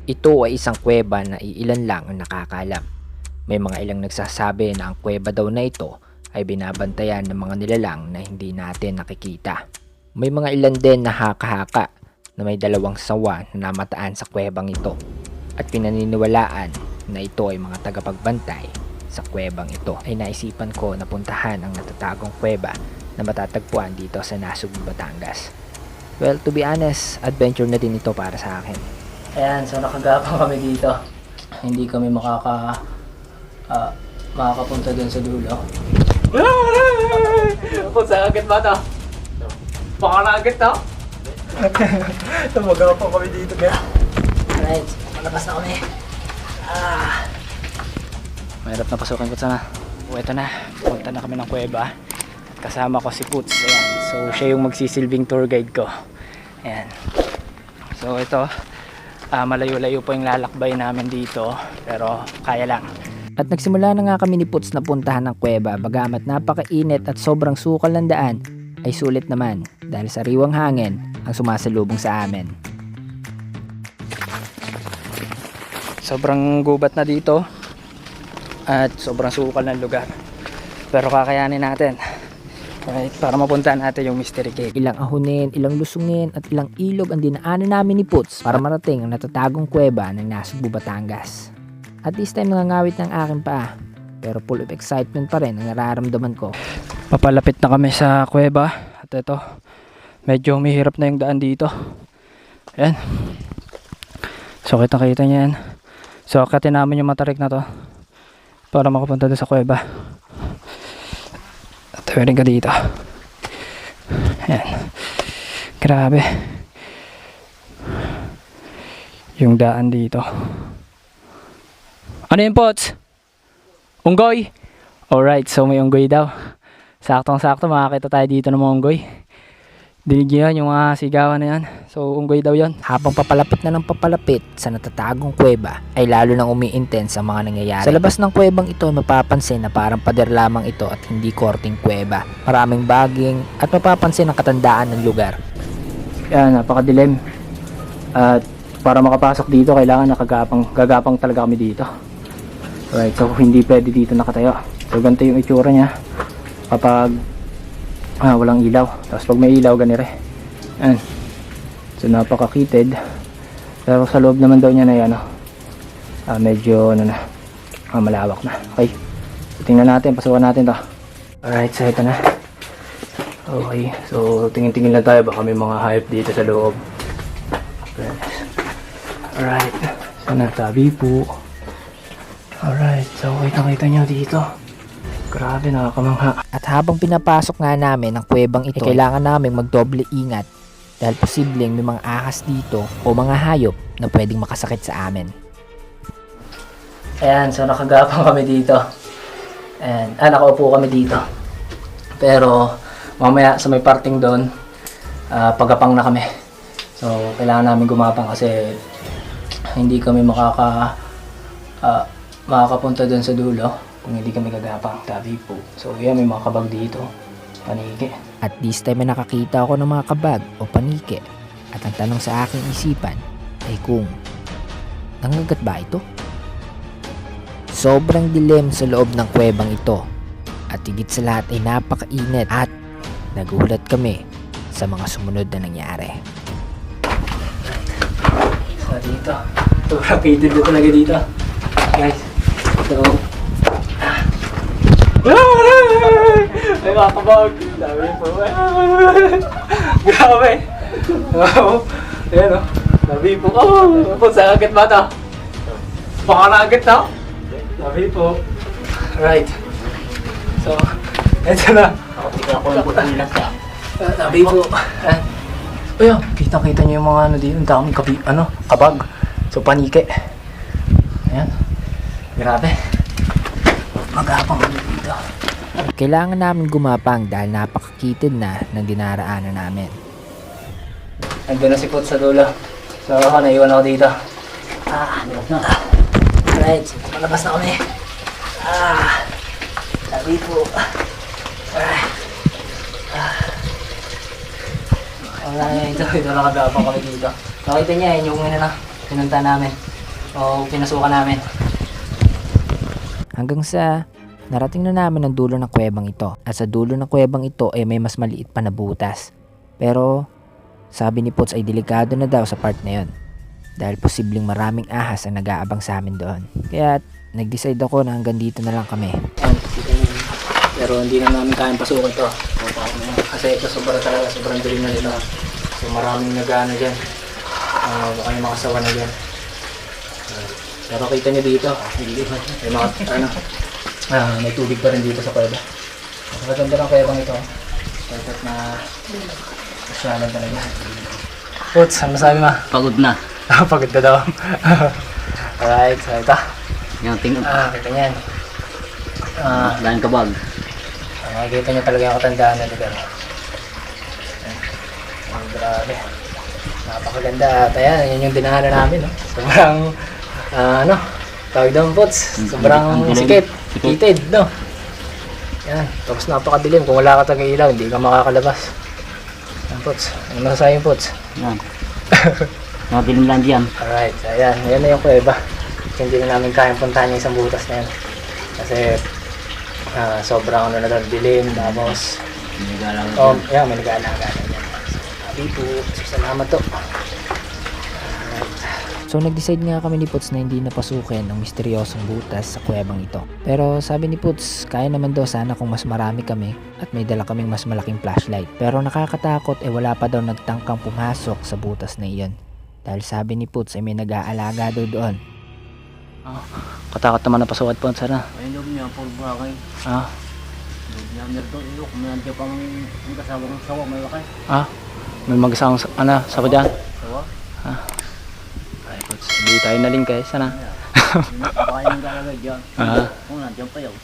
Ito ay isang kuweba na iilan lang ang nakakaalam. May mga ilang nagsasabi na ang kuweba daw na ito ay binabantayan ng mga nilalang na hindi natin nakikita. May mga ilan din na haka-haka na may dalawang sawa na namataan sa kuwebang ito at pinaniniwalaan na ito ay mga tagapagbantay sa kuwebang ito. Ay naisipan ko na puntahan ang natatagong kuweba na matatagpuan dito sa Nasugbu, Batangas. Well, to be honest, adventure na din ito para sa akin. Ayan, so nakagapang kami dito. Hindi kami makakapunta dun sa dulo. Kung saan agad ba ito? Baka na agad ito? Magapang kami dito, kaya. Alright, malabas na kami. Mahirap na pasukin ko sana. Ito na, punta na kami ng kuweba. Kasama ko si Puts. Ayan, so siya yung magsisilbing tour guide ko. Ayan. So ito, malayo-layo po yung lalakbay namin dito, pero kaya lang. At nagsimula na nga kami ni Puts na puntahan ng kuweba, bagamat napakainit at sobrang sukal ng daan, ay sulit naman dahil sariwang hangin ang sumasalubong sa amin. Sobrang gubat na dito at sobrang sukal ng lugar, pero kakayanin natin. Right, para mapuntahan natin yung Mystery Cave. Ilang ahunin, ilang lusungin at ilang ilog ang dinaanan namin ni Puts para marating ang natatagong kuweba ng Nasugbu, Batangas. At this time nangangawit ng aking paa, pero full of excitement pa rin ang nararamdaman ko. Papalapit na kami sa kuweba at ito, medyo mahirap na yung daan dito. Ayan. So kita-kita nyo yan. So akatin namin yung matarik na to para makapunta doon sa kuweba. Turning ka dito. Ayan. Grabe. Yung daan dito. Ano yun, Pots? Unggoy? Alright, so may unggoy daw. Saktong-sakto makakita tayo dito ng mga unggoy. Dinig yun, yung mga sigawan na yan. So unggoy daw yun. Habang papalapit na ng papalapit sa natatagong kuweba, ay lalo nang umi-intense ang mga nangyayari. Sa labas ng kuwebang ito ay mapapansin na parang pader lamang ito at hindi korting kuweba. Maraming baging at mapapansin ang katandaan ng lugar. Yan, napakadilim. At para makapasok dito, kailangan gagapang talaga kami dito. Alright, so hindi pwede dito nakatayo. So ganito yung itsura niya kapag walang ilaw. Tapos pag may ilaw, ganire. Ayan. So napakakitid. Pero sa loob naman daw niya na yan, medyo malawak na. Okay, so tingnan natin, pasukan natin to. Alright, so ito na. Okay, so tingin-tingin lang tayo, baka may mga hype dito sa loob. Alright, so natabi po. Alright, so kita nyo dito. Grabe, nakakamangha. At habang pinapasok nga namin ang kuwebang ito, kailangan namin magdoble ingat dahil posibleng may mga ahas dito o mga hayop na pwedeng makasakit sa amin. Ayan, so nakagapang kami dito. And nakaupo kami dito. Pero mamaya sa may parting doon, pagapang na kami. So kailangan namin gumapang kasi hindi kami makakapunta doon sa dulo kung hindi kami gagapang. Tabi po. So yan, may mga kabag dito, paniki. At this time ay nakakita ako ng mga kabag o paniki. At ang tanong sa aking isipan ay kung nangagat ba ito? Sobrang dilim sa loob ng kuwebang ito. At higit sa lahat ay napakainit at nagulat kami sa mga sumunod na nangyari. So dito, sobrang dito talaga dito. Guys, so ay mga kabag, dami po. Grabe. Ayan o, dami po. Saan agad ba ito? Baka na agad ito? Dami po. Alright. So, eto na. Ako lang po tayo lang siya. Dami po. Ayan, kita-kita nyo yung mga dito. Ang daming kabag. So, panike. Ayan. Grabe. Magapang kami dito. Kailangan namin gumapang dahil napakakitid na ng dinaraanan namin. Nandun na si Put sa dulo. So ako, naiwan ako dito. Hirap na. Alright, malabas na kami. Sabi po. Alright. Wala na ito nakagapang kami dito. Nakita niya yun yung pinunta namin. O pinasukan namin. Hanggang sa narating na namin ang dulo ng kuwebang ito. At sa dulo ng kuwebang ito ay may mas maliit pa na butas. Pero sabi ni Pots ay delikado na daw sa part na yon. Dahil posibleng maraming ahas ang nag-aabang sa amin doon. Kaya nag-decide ako na hanggang dito na lang kami. Ayan, kita nyo. Pero hindi na namin kayang pasukan to. Kasi ito sobrang dilim na nila. So maraming nag-ano dyan. Baka yung mga sawa na dyan. Pero kita nyo dito. May mga may tubig pa rin dito sa kuweba. Maganda ng kuwebang ito. Dapat na pasyalan talaga. Puts, ano masabi mo? Pagod na. Pagod na daw. Alright, so ito. Yung tingnan. Kita nyan. Dahil kabag. Makikita nyo talaga yung katandaan na lugar. Grabe. Napakaganda. At ayan, yun yung dinahanan namin. No? Sobrang, tawag doon Pots. Sobrang sikip. Kitid, no? Yan. Tapos napakadilim. Kung wala ka taga-ilaw, hindi ka makakalabas. Yan, Pots. Ano masasabi yung Pots? Yan. Madilim lang dyan. Alright. So, ayan. Ayan na yung kuweba. Hindi na namin kayang puntahan yung isang butas na yan. Kasi sobrang na doon, dilim. Tapos, may nag-aalaga na yan. Sabi po. Salamat to. So nag-decide nga kami ni Pots na hindi napasukin ang misteryosong butas sa kuwebang ito. Pero sabi ni Pots, kaya naman daw sana kung mas marami kami at may dala kaming mas malaking flashlight. Pero nakakatakot wala pa daw nagtangkang pumasok sa butas na iyon. Dahil sabi ni Pots ay may nag-aalaga daw doon. Katakot naman na pasukat po. Sana. Ayun yung niya, puro bakay. Loob niya, meron ilok. Nandiyan pang kasama ng sawa, may wakay. May mag-isang sabi dyan. Sawa? Hindi tayo naling guys. Sana. Baka yung galagay dyan. Kung nandiyan pa yun.